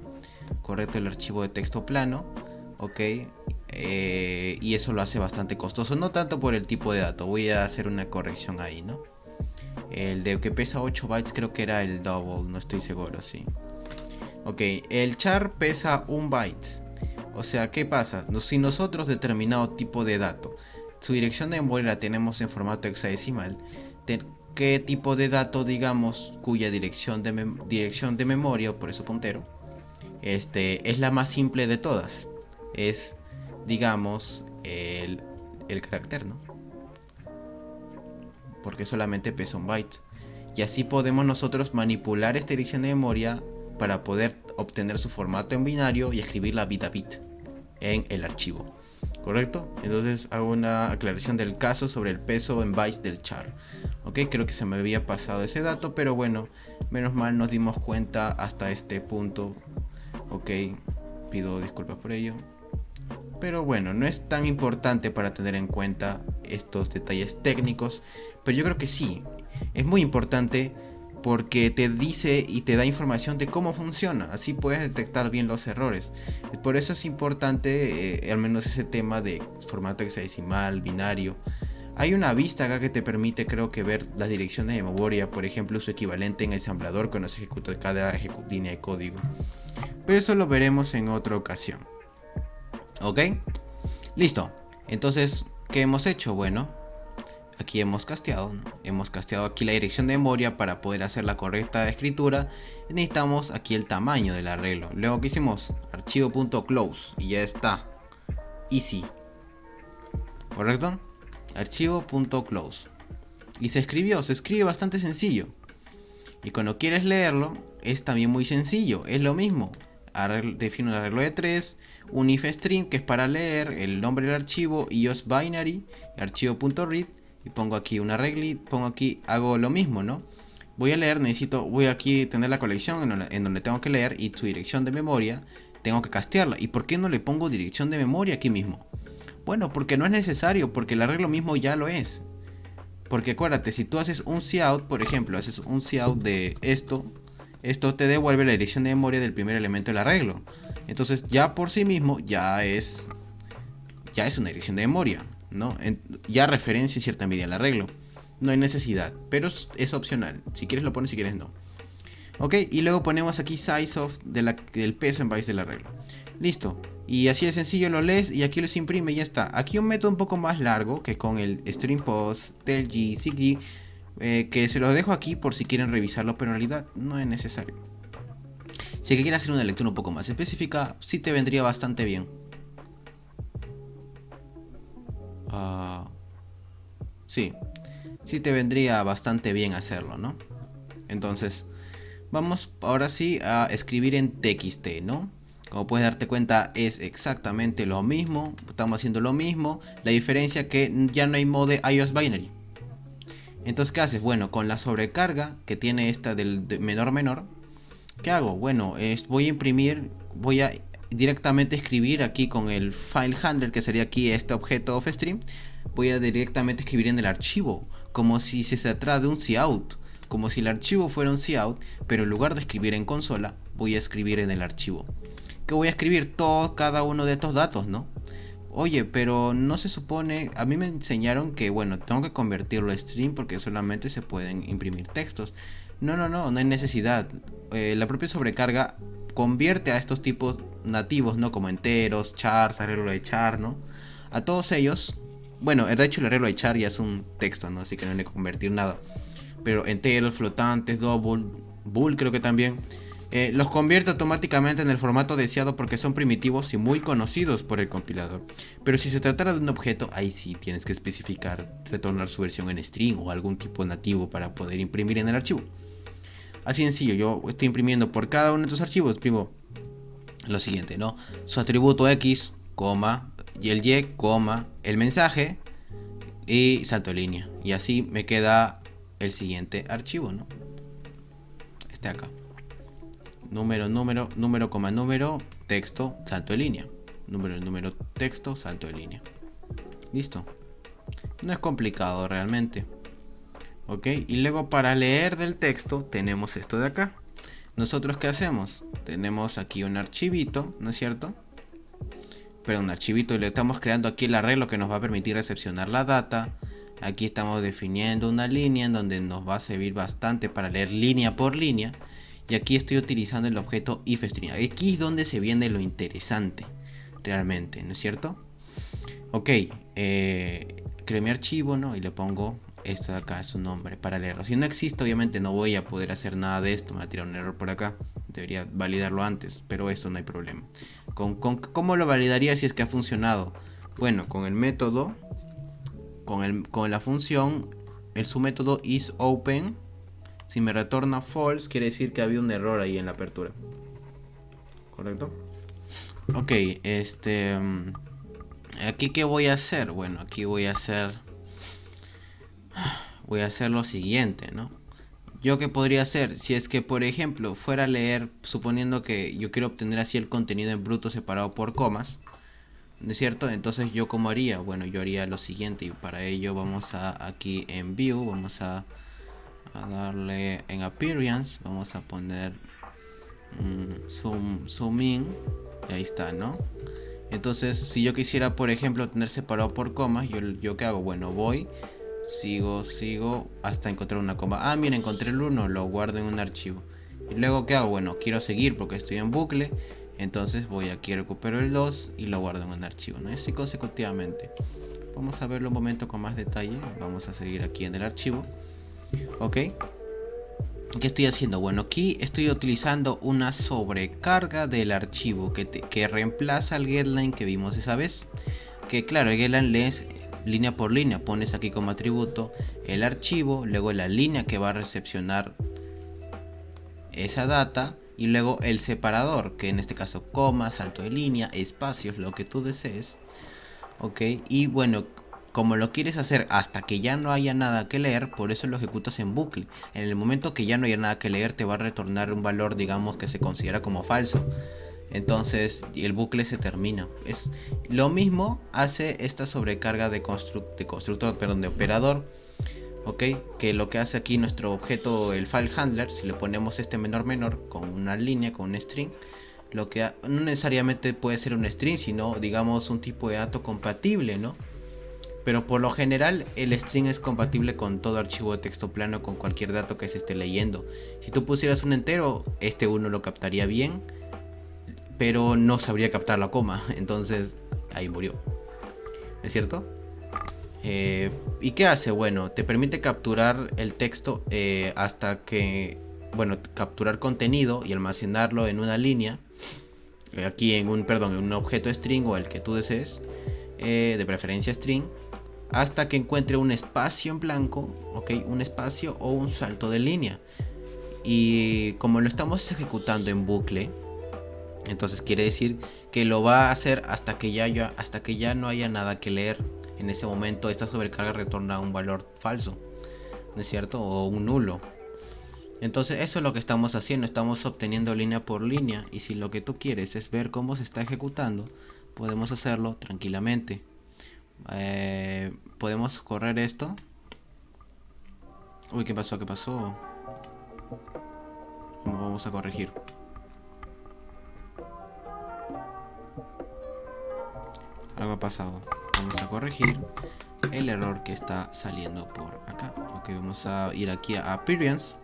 correcto, el archivo de texto plano, ok, y eso lo hace bastante costoso, no tanto por el tipo de dato. Voy a hacer una corrección ahí, ¿no? El de que pesa 8 bytes creo que era el double, no estoy seguro, sí. Ok, el char pesa 1 byte. O sea, ¿qué pasa? Si nosotros determinado tipo de dato, su dirección de memoria la tenemos en formato hexadecimal, ¿qué tipo de dato, digamos, cuya dirección de memoria, o por eso puntero, es la más simple de todas? Es, digamos, el carácter, ¿no? Porque solamente pesa 1 byte. Y así podemos nosotros manipular esta dirección de memoria para poder obtener su formato en binario y escribirla bit a bit en el archivo. ¿Correcto? Entonces hago una aclaración del caso sobre el peso en bytes del char. Ok, creo que se me había pasado ese dato, pero bueno, menos mal nos dimos cuenta hasta este punto. Ok, pido disculpas por ello. Pero bueno, no es tan importante para tener en cuenta estos detalles técnicos, pero yo creo que sí, es muy importante porque te dice y te da información de cómo funciona, así puedes detectar bien los errores. Por eso es importante, al menos ese tema de formato hexadecimal, binario. Hay una vista acá que te permite, creo que, ver las direcciones de memoria, por ejemplo, su equivalente en ensamblador cuando se ejecuta cada línea de código. Pero eso lo veremos en otra ocasión. ¿Ok? Listo. Entonces, ¿qué hemos hecho? Bueno, aquí hemos casteado, ¿no? Hemos casteado aquí la dirección de memoria para poder hacer la correcta escritura. Necesitamos aquí el tamaño del arreglo. Luego, ¿qué hicimos? Archivo.close y ya está. Easy. ¿Correcto? Archivo.close. Y se escribe bastante sencillo. Y cuando quieres leerlo, es también muy sencillo. Es lo mismo. Defino un arreglo de 3, un ifstream que es para leer, el nombre del archivo, iOS binary, archivo.read, y pongo aquí un arreglo, pongo aquí, hago lo mismo, ¿no? Voy a leer, voy aquí a tener la colección en donde tengo que leer y su dirección de memoria, tengo que castearla. ¿Y por qué no le pongo dirección de memoria aquí mismo? Bueno, porque no es necesario, porque el arreglo mismo ya lo es. Porque acuérdate, si tú haces un cout, por ejemplo, haces un cout de esto te devuelve la dirección de memoria del primer elemento del arreglo. Entonces ya por sí mismo ya es una dirección de memoria, ¿no? Ya referencia en cierta medida el arreglo. No hay necesidad, pero es opcional. Si quieres lo pones, si quieres no. Ok, y luego ponemos aquí size of del peso en bytes del arreglo. Listo. Y así de sencillo lo lees y aquí los imprime y ya está. Aquí un método un poco más largo que es con el string post, telg, sigg, que se los dejo aquí por si quieren revisarlo, pero en realidad no es necesario. Si quieres hacer una lectura un poco más específica, sí te vendría bastante bien. Sí te vendría bastante bien hacerlo, ¿no? Entonces, vamos ahora sí a escribir en txt, ¿no? Como puedes darte cuenta es exactamente lo mismo, estamos haciendo lo mismo, la diferencia que ya no hay mode iOS binary. Entonces, ¿qué haces? Bueno, con la sobrecarga que tiene esta del menor, ¿qué hago? Bueno, voy a imprimir, voy a directamente escribir aquí con el file handler, que sería aquí este objeto of stream, voy a directamente escribir en el archivo, como si se tratara de un cout, como si el archivo fuera un cout, pero en lugar de escribir en consola, voy a escribir en el archivo. Que voy a escribir cada uno de estos datos, ¿no? Oye, pero no se supone, a mí me enseñaron que, bueno, tengo que convertirlo a stream porque solamente se pueden imprimir textos. No hay necesidad. La propia sobrecarga convierte a estos tipos nativos, ¿no? Como enteros, chars, arreglo de char, ¿no? A todos ellos, bueno, de hecho el arreglo de char ya es un texto, ¿no? Así que no hay que convertir nada. Pero enteros, flotantes, double, bool creo que también. Los convierte automáticamente en el formato deseado porque son primitivos y muy conocidos por el compilador. Pero si se tratara de un objeto, ahí sí tienes que especificar, retornar su versión en string o algún tipo nativo para poder imprimir en el archivo. Así sencillo, yo estoy imprimiendo por cada uno de estos archivos, imprimo lo siguiente, ¿no? Su atributo X, coma, y el Y, coma, el mensaje y salto de línea. Y así me queda el siguiente archivo, ¿no? Este acá. Número, coma, número, texto, salto de línea. Número, texto, salto de línea. Listo. No es complicado realmente. Ok, y luego para leer del texto tenemos esto de acá. Nosotros ¿qué hacemos? Tenemos aquí un archivito, ¿no es cierto? Pero un archivito y le estamos creando aquí el arreglo que nos va a permitir recepcionar la data. Aquí estamos definiendo una línea en donde nos va a servir bastante para leer línea por línea. Y aquí estoy utilizando el objeto ifstring. Aquí es donde se viene lo interesante realmente, ¿no es cierto? Ok, creo mi archivo, ¿no? Y le pongo esto de acá, su nombre, para leerlo. Si no existe, obviamente no voy a poder hacer nada de esto. Me va a tirar un error por acá. Debería validarlo antes, pero eso no hay problema. ¿Cómo lo validaría si es que ha funcionado? Bueno, con el método, con la función, su método isOpen. Si me retorna false, quiere decir que había un error ahí en la apertura. ¿Correcto? Ok, aquí ¿qué voy a hacer? Bueno, aquí voy a hacer lo siguiente, ¿no? ¿Yo qué podría hacer? Si es que, por ejemplo, fuera a leer, suponiendo que yo quiero obtener así el contenido en bruto separado por comas, ¿no es cierto? Entonces, ¿yo cómo haría? Bueno, yo haría lo siguiente, y para ello vamos a aquí en View, vamos a darle en Appearance, vamos a poner zoom in, y ahí está, ¿no? Entonces, si yo quisiera, por ejemplo, tener separado por comas, yo ¿qué hago? Bueno, voy, sigo hasta encontrar una coma. Ah, mira, encontré el 1, lo guardo en un archivo. Y luego, ¿qué hago? Bueno, quiero seguir porque estoy en bucle. Entonces voy aquí, recupero el 2 y lo guardo en un archivo, ¿no? Así consecutivamente. Vamos a verlo un momento con más detalle. Vamos a seguir aquí en el archivo. Ok. ¿Qué estoy haciendo? Bueno, aquí estoy utilizando una sobrecarga del archivo que reemplaza al getLine que vimos esa vez. Que claro, el getLine lees línea por línea. Pones aquí como atributo el archivo, luego la línea que va a recepcionar esa data y luego el separador, que en este caso coma, salto de línea, espacios, lo que tú desees. Ok, y bueno, como lo quieres hacer hasta que ya no haya nada que leer, por eso lo ejecutas en bucle. En el momento que ya no haya nada que leer, te va a retornar un valor, digamos, que se considera como falso. Entonces el bucle se termina. Es lo mismo hace esta sobrecarga de constructor, perdón, de operador. Ok, que lo que hace aquí nuestro objeto, el file handler, si le ponemos este menor con una línea, con un string, lo que no necesariamente puede ser un string, sino digamos un tipo de dato compatible, ¿no? Pero por lo general el string es compatible con todo archivo de texto plano, con cualquier dato que se esté leyendo. Si tú pusieras un entero, este uno lo captaría bien, pero no sabría captar la coma, entonces ahí murió. ¿Es cierto? ¿Y qué hace? Bueno, te permite capturar el texto hasta que, bueno, capturar contenido y almacenarlo en una línea, aquí en un objeto string o el que tú desees, de preferencia string, hasta que encuentre un espacio en blanco, ok, un espacio o un salto de línea. Y como lo estamos ejecutando en bucle, entonces quiere decir que lo va a hacer hasta que ya no haya nada que leer. En ese momento esta sobrecarga retorna un valor falso, ¿no es cierto? O un nulo. Entonces eso es lo que estamos haciendo, estamos obteniendo línea por línea, y si lo que tú quieres es ver cómo se está ejecutando, podemos hacerlo tranquilamente. Podemos correr esto. Uy, ¿qué pasó? ¿Qué pasó? Vamos a corregir. Algo ha pasado. Vamos a corregir el error que está saliendo por acá. Ok, vamos a ir aquí a Appearance.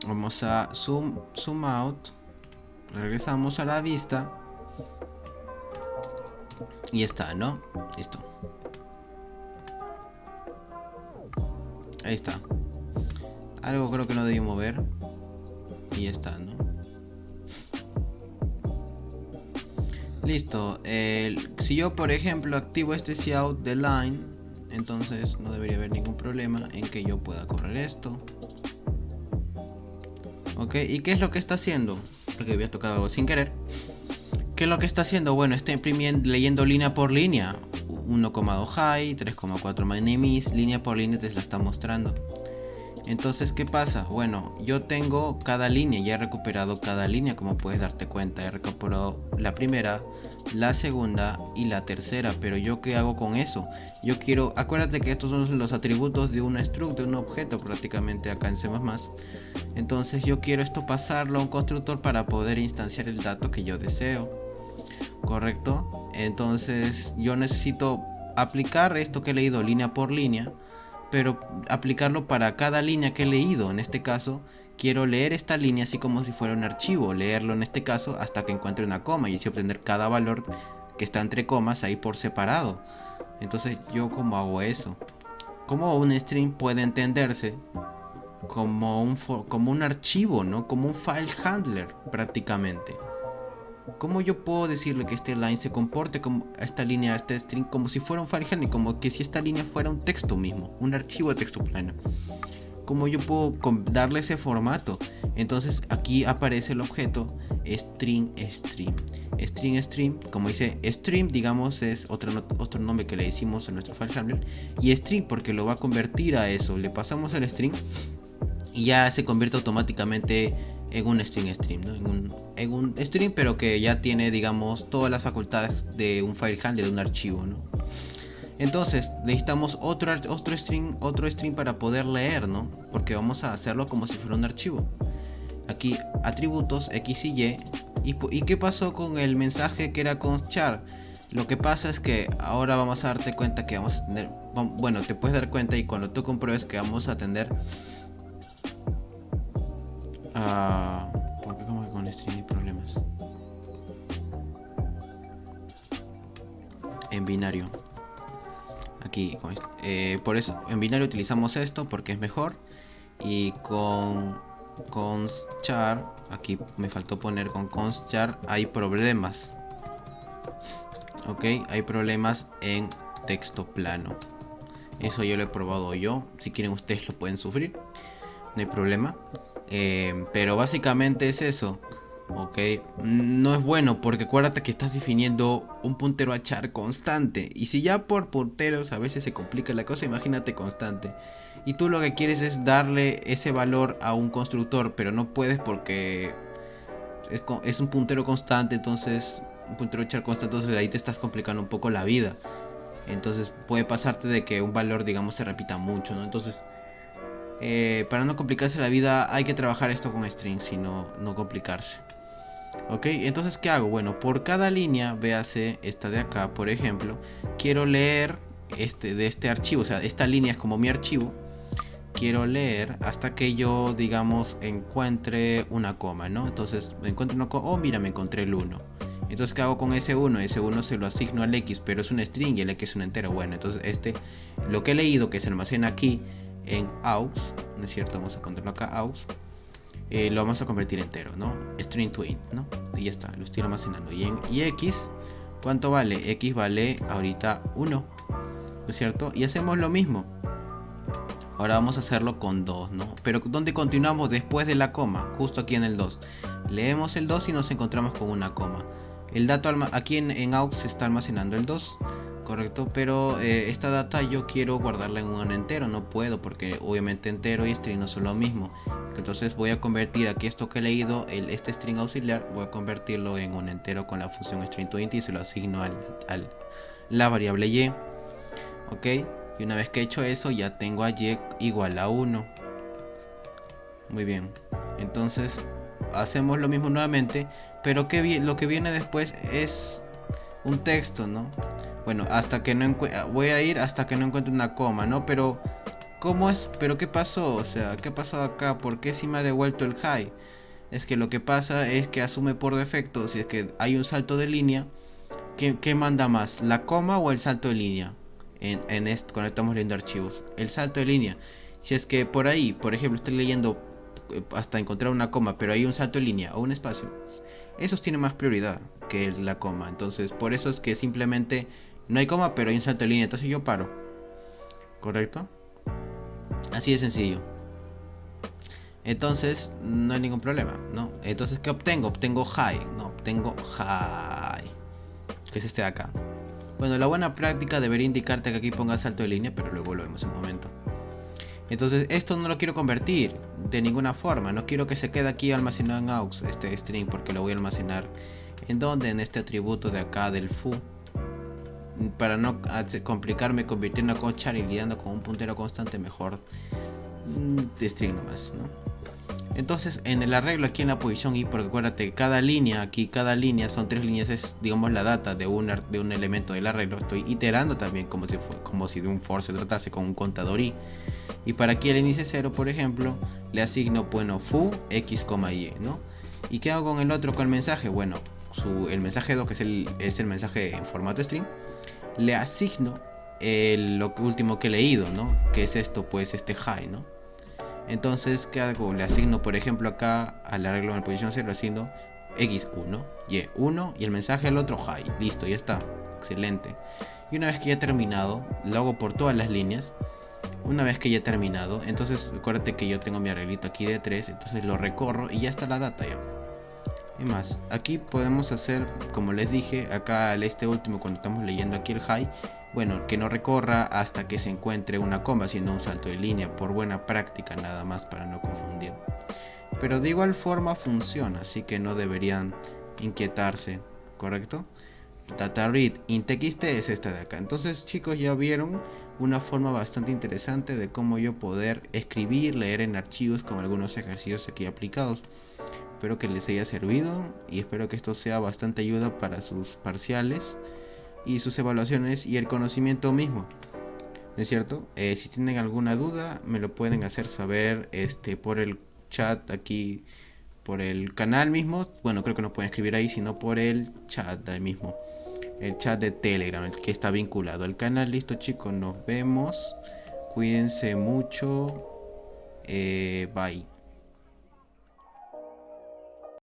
Vamos a zoom out. Regresamos a la vista. Y está, ¿no? Listo. Ahí está. Algo creo que no debí mover. Y ya está, ¿no? Listo. Si yo, por ejemplo, activo este cout de line, entonces no debería haber ningún problema en que yo pueda correr esto. Ok, ¿y qué es lo que está haciendo? Porque había tocado algo sin querer. ¿Qué es lo que está haciendo? Bueno, está imprimiendo, leyendo línea por línea. 1,2 high, 3,4 my name is, línea por línea te la está mostrando. Entonces, ¿qué pasa? Bueno, yo tengo cada línea, ya he recuperado cada línea, como puedes darte cuenta. He recuperado la primera, la segunda y la tercera. Pero yo, ¿qué hago con eso? Yo quiero, acuérdate que estos son los atributos de un struct, de un objeto prácticamente acá en C++. Entonces yo quiero esto pasarlo a un constructor para poder instanciar el dato que yo deseo. ¿Correcto? Entonces yo necesito aplicar esto que he leído línea por línea, pero aplicarlo para cada línea que he leído. En este caso, quiero leer esta línea así como si fuera un archivo, leerlo en este caso hasta que encuentre una coma y así obtener cada valor que está entre comas ahí por separado. Entonces, ¿yo cómo hago eso? ¿Cómo un string puede entenderse como un archivo, ¿no? Como un file handler prácticamente? ¿Cómo yo puedo decirle que este line se comporte como esta línea, este string, como si fuera un file handler, como que si esta línea fuera un texto mismo, un archivo de texto plano? ¿Cómo yo puedo darle ese formato? Entonces aquí aparece el objeto string stream, como dice stream, digamos, es otro nombre que le decimos a nuestro file handler, y string porque lo va a convertir a eso. Le pasamos el string y ya se convierte automáticamente en un string, ¿no? En un string, pero que ya tiene, digamos, todas las facultades de un file handler, de un archivo, ¿no? Entonces necesitamos otro string para poder leer, ¿no? Porque vamos a hacerlo como si fuera un archivo. Aquí atributos x y y. ¿Y qué pasó con el mensaje que era const-char? Lo que pasa es que ahora vamos a darte cuenta que vamos a tener, bueno, te puedes dar cuenta, y cuando tú compruebes, que vamos a tener ¿por qué como que con string hay problemas? En binario. Aquí, por eso en binario utilizamos esto porque es mejor. Y con const-char, aquí me faltó poner, con const-char hay problemas. Ok, hay problemas en texto plano. Eso yo lo he probado yo. Si quieren, ustedes lo pueden sufrir, no hay problema. Pero básicamente es eso. Ok, no es bueno porque acuérdate que estás definiendo un puntero a char constante. Y si ya por punteros a veces se complica la cosa, imagínate constante. Y tú lo que quieres es darle ese valor a un constructor, pero no puedes porque es un puntero constante, entonces un puntero a char constante, entonces ahí te estás complicando un poco la vida. Entonces puede pasarte de que un valor, digamos, se repita mucho, ¿no? Entonces, para no complicarse la vida, hay que trabajar esto con strings y no complicarse. Ok, entonces ¿qué hago? Bueno, por cada línea, véase esta de acá, por ejemplo, quiero leer de este archivo, o sea, esta línea es como mi archivo. Quiero leer hasta que yo, digamos, encuentre una coma, ¿no? Entonces, me encuentro una coma, oh, mira, me encontré el 1. Entonces, ¿qué hago con ese 1? Ese 1 se lo asigno al X, pero es un string y el X es un entero. Bueno, entonces lo que he leído, que se almacena aquí en aux, ¿no es cierto? Vamos a ponerlo acá, aux. Lo vamos a convertir en entero, ¿no? String to int, ¿no? Y ya está, lo estoy almacenando. Y X, ¿cuánto vale? X vale ahorita 1, ¿no es cierto? Y hacemos lo mismo. Ahora vamos a hacerlo con 2, ¿no? Pero ¿dónde continuamos después de la coma? Justo aquí en el 2. Leemos el 2 y nos encontramos con una coma. El dato aquí en aux se está almacenando el 2, correcto, pero esta data yo quiero guardarla en un entero, no puedo porque obviamente entero y string no son lo mismo. Entonces voy a convertir aquí esto que he leído, este string auxiliar, voy a convertirlo en un entero con la función string to int y se lo asigno la variable y. Ok, y una vez que he hecho eso ya tengo a y igual a 1. Muy bien, entonces hacemos lo mismo nuevamente, pero lo que viene después es un texto, ¿no? Bueno, hasta que no voy a ir hasta que no encuentre una coma, ¿no? Pero ¿cómo es? ¿Pero qué pasó? O sea, ¿qué ha pasado acá? ¿Por qué si me ha devuelto el high? Es que lo que pasa es que asume por defecto, si es que hay un salto de línea, ¿qué manda más? ¿La coma o el salto de línea? En esto, cuando estamos leyendo archivos, el salto de línea. Si es que por ahí, por ejemplo, estoy leyendo hasta encontrar una coma, pero hay un salto de línea o un espacio, esos tienen más prioridad que la coma. Entonces, por eso es que simplemente no hay coma, pero hay un salto de línea, entonces yo paro. ¿Correcto? Así de sencillo. Entonces, no hay ningún problema, ¿no? Entonces, ¿qué obtengo? Obtengo high, ¿no? Obtengo high, que es este de acá. Bueno, la buena práctica debería indicarte que aquí pongas salto de línea, pero luego lo vemos en un momento. Entonces esto no lo quiero convertir de ninguna forma. No quiero que se quede aquí almacenado en aux este string, porque lo voy a almacenar en donde, en este atributo de acá del foo. Para no complicarme convirtiendo a conchar y lidiando con un puntero constante, mejor de string nomás, ¿no? Entonces en el arreglo aquí en la posición y, porque acuérdate, cada línea son 3 líneas, es digamos la data de un elemento del arreglo. Estoy iterando también como si de un for se tratase, con un contador i. Y para aquí el índice 0, por ejemplo, le asigno, bueno, foo x, y, ¿no? ¿Y qué hago con el otro, con el mensaje? Bueno, el mensaje 2, que es el mensaje en formato string, le asigno lo último que he leído, ¿no? Que es esto, pues este high, ¿no? Entonces, ¿qué hago? Le asigno, por ejemplo, acá al arreglo en la posición 0, le asigno x1, y1 y el mensaje al otro high. Listo, ya está. Excelente. Y una vez que ya he terminado, lo hago por todas las líneas. Una vez que ya he terminado, entonces acuérdate que yo tengo mi arreglito aquí de 3, entonces lo recorro y ya está la data ya. Y más, aquí podemos hacer, como les dije, acá este último, cuando estamos leyendo aquí el high, Bueno, que no recorra hasta que se encuentre una coma, sino un salto de línea, por buena práctica nada más para no confundir. Pero de igual forma funciona, así que no deberían inquietarse, ¿correcto? Data read in TXT es esta de acá. Entonces, chicos, ya vieron una forma bastante interesante de cómo yo poder escribir, leer en archivos con algunos ejercicios aquí aplicados. Espero que les haya servido y espero que esto sea bastante ayuda para sus parciales y sus evaluaciones y el conocimiento mismo. ¿No es cierto? Si tienen alguna duda, me lo pueden hacer saber por el chat aquí, por el canal mismo. Bueno, creo que no pueden escribir ahí, sino por el chat ahí mismo. El chat de Telegram, el que está vinculado al canal. Listo, chicos, nos vemos. Cuídense mucho. Bye.